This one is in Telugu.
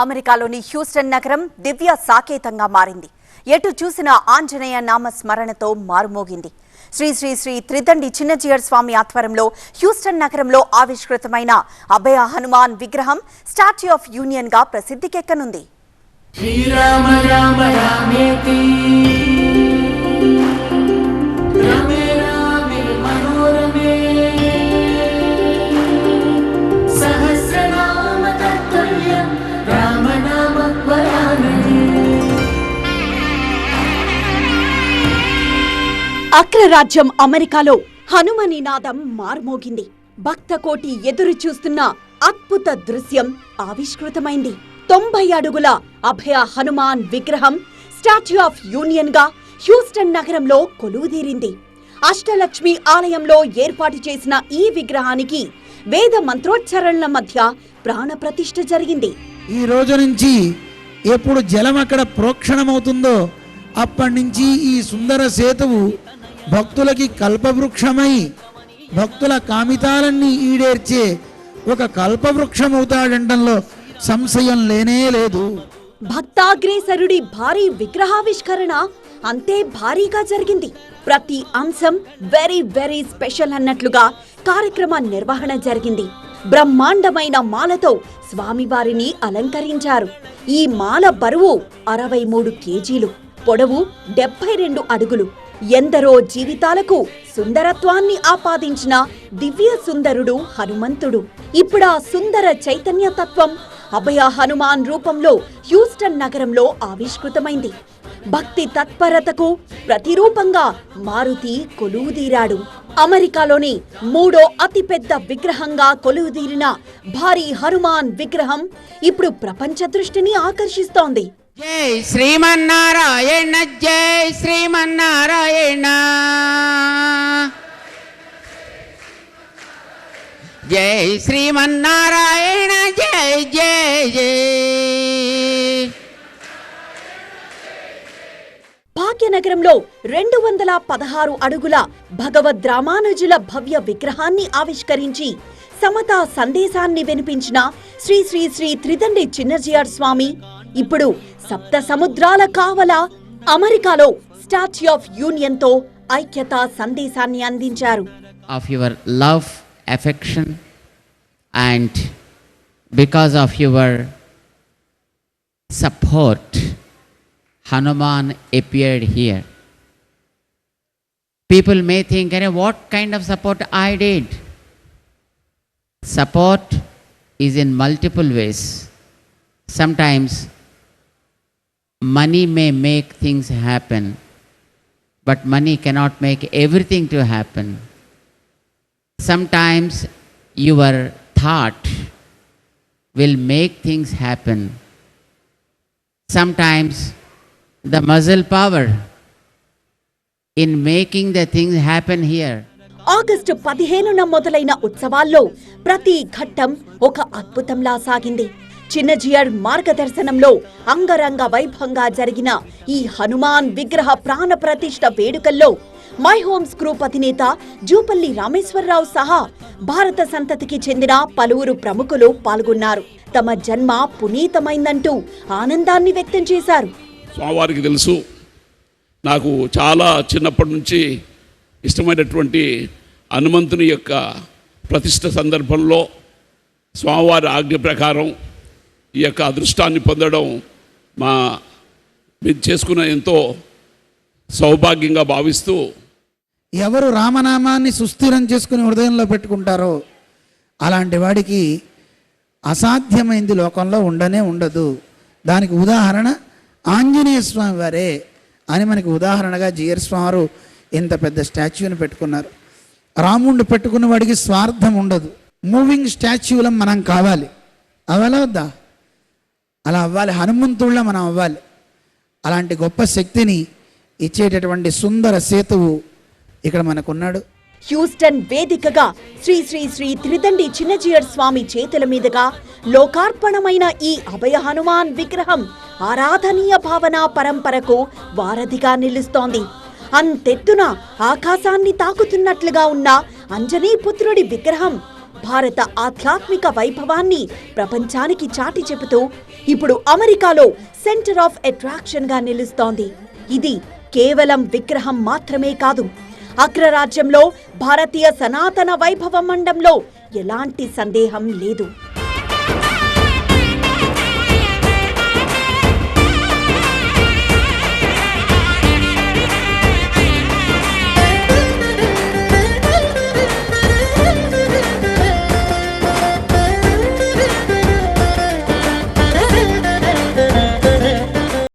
అమెరికాలోని హ్యూస్టన్ నగరం దివ్య సాకేతంగా మారింది. ఎటు చూసిన ఆంజనేయ నామ స్మరణతో మారుమోగింది. శ్రీ శ్రీ శ్రీ త్రిదండి చిన్నజీయర్ స్వామి ఆధ్వర్యంలో హ్యూస్టన్ నగరంలో ఆవిష్కృతమైన అభయ హనుమాన్ విగ్రహం స్టాచ్యూ ఆఫ్ యూనియన్ గా ప్రసిద్ధికెక్కనుంది. శ్రీరామ రామ రామేతి రమే రామే మనోరమే సహస్రనామ తత్తుల్యం రామనామ వరాననే. అగ్రరాజ్యం అమెరికాలో హనుమ నినాదం మార్మోగింది. భక్తకోటి ఎదురు చూస్తున్న అద్భుత దృశ్యం ఆవిష్కృతమైంది. 90 అడుగుల అభయ హనుమాన్ విగ్రహం స్టాచ్యూ ఆఫ్ యూనియన్ గా హ్యూస్టన్ నగరంలో కొలువుదీరింది. అష్టలక్ష్మి ఆలయంలో ఏర్పాటు చేసిన ఈ విగ్రహానికి వేద మంత్రోచ్చరణల మధ్య ప్రాణ ప్రతిష్ఠ జరిగింది. ఈ రోజు నుంచి ఎప్పుడు జలం అక్కడ ప్రోక్షణమవుతుందో అప్పటి నుంచి ఈ సుందర సేతువు భక్తులకి కల్పవృక్షమై భక్తుల కామితాలన్నీ ఈడేర్చే ఒక కల్పవృక్షమవుతాడంటంలో సంశయం లేనే లేదు. భక్తాగ్రేసరుడి భారీ విగ్రహావిష్కరణ అంతే భారీగా జరిగింది. ప్రతి అంశం వెరీ వెరీ స్పెషల్ అన్నట్లుగా కార్యక్రమ నిర్వహణ జరిగింది. బ్రహ్మాండమైన మాలతో స్వామివారిని అలంకరించారు. ఈ మాల బరువు 63 కేజీలు, పొడవు 72 అడుగులు. ఎందరో జీవితాలకు సుందరత్వాన్ని ఆపాదించిన దివ్య సుందరుడు హనుమంతుడు. ఇప్పుడా సుందర చైతన్య తత్వం అభయ హనుమాన్ రూపంలో హ్యూస్టన్ నగరంలో ఆవిష్కృతమైంది. భక్తి తత్పరతకు ప్రతిరూపంగా మారుతి కొలువుదీరాడు. అమెరికాలోని 3వ అతిపెద్ద విగ్రహంగా కొలువుదీరిన భారీ హనుమాన్ విగ్రహం ఇప్పుడు ప్రపంచ దృష్టిని ఆకర్షిస్తోంది. జై శ్రీమన్నారాయణ, జై శ్రీమన్నారాయణ, జై శ్రీమన్నారాయణ, జై జై జై. భాగ్యనగరంలో 216 అడుగుల భగవద్ రామానుజుల భవ్య విగ్రహాన్ని ఆవిష్కరించి సమతా సందేశాన్ని వినిపించిన శ్రీ శ్రీ శ్రీ త్రిదండి చిన్నజీయర్ స్వామి ఇప్పుడు సప్త సముద్రాల కావల అమెరికాలో స్టాచ్యూ ఆఫ్ యూనియన్ తో ఐక్యతా సందేశాన్ని అందించారు. Of your love, affection, and because of your support, Hanuman appeared here. People may think, what kind of support I did? Support is in multiple ways. Sometimes money may make things happen, but money cannot make everything to happen. Sometimes your thought will make things happen. Sometimes the muscle power in making the things happen here. August 15న మొదలైన ఉత్సవాల్లో ప్రతి ఘట్టం ఒక అద్భుతంలా సాగింది. చిన్నజీయర్ మార్గదర్శనంలో అంగరంగ వైభవంగా జరిగిన ఈ హనుమాన్ విగ్రహ ప్రాణ ప్రతిష్ఠ వేడుకల్లో మై హోమ్స్ గ్రూప్ అధినేత జూపల్లి రామేశ్వరరావు సహా భారత సంతతికి చెందిన పలువురు ప్రముఖులు పాల్గొన్నారు. తమ జన్మ పునీతమైందంటూ ఆనందాన్ని వ్యక్తం చేశారు. స్వామివారికి తెలుసు, నాకు చాలా చిన్నప్పటి నుంచి ఇష్టమైనటువంటి హనుమంతుని యొక్క ప్రతిష్ఠ సందర్భంలో స్వామివారి ఆజ్ఞ ప్రకారం ఈ యొక్క అదృష్టాన్ని పొందడం మీరు చేసుకున్న ఎంతో సౌభాగ్యంగా భావిస్తూ, ఎవరు రామనామాన్ని సుస్థిరం చేసుకుని హృదయంలో పెట్టుకుంటారో అలాంటి వాడికి అసాధ్యమైంది లోకంలో ఉండదు. దానికి ఉదాహరణ ఆంజనేయ స్వామి వారే అని మనకి ఉదాహరణగా జీయర్ స్వామి వారు ఇంత పెద్ద స్టాచ్యూని పెట్టుకున్నారు. రాముడిని పెట్టుకున్న వాడికి స్వార్థం ఉండదు. మూవింగ్ స్టాచ్యూలం మనం కావాలి, అవ్వాలా వద్దా? అలా అవ్వాలి, హనుమంతుళ్ళ మనం అవ్వాలి. అలాంటి గొప్ప శక్తిని ఇచ్చేటటువంటి సుందర సేతువు ఇక్కడ మనకున్నాడు. హ్యూస్టన్ వేదికగా శ్రీ శ్రీ శ్రీ త్రిదండి చిన్నజీయర్ స్వామి చేతుల మీదుగా లోకార్పణమైన ఈ అభయ హనుమాన్ విగ్రహం ఆరాధనీయ భావన పరంపరకు వారధిగా నిలుస్తోంది. అంతెత్తున ఆకాశాన్ని తాకుతున్నట్లుగా ఉన్న అంజనీ పుత్రుడి విగ్రహం భారత ఆధ్యాత్మిక వైభవాన్ని ప్రపంచానికి చాటి చెబుతూ ఇప్పుడు అమెరికాలో సెంటర్ ఆఫ్ అట్రాక్షన్ గా నిలుస్తోంది. ఇది కేవలం విగ్రహం మాత్రమే కాదు, అగ్రరాజ్యంలో భారతీయ సనాతన వైభవ మండంలో ఎలాంటి సందేహం లేదు.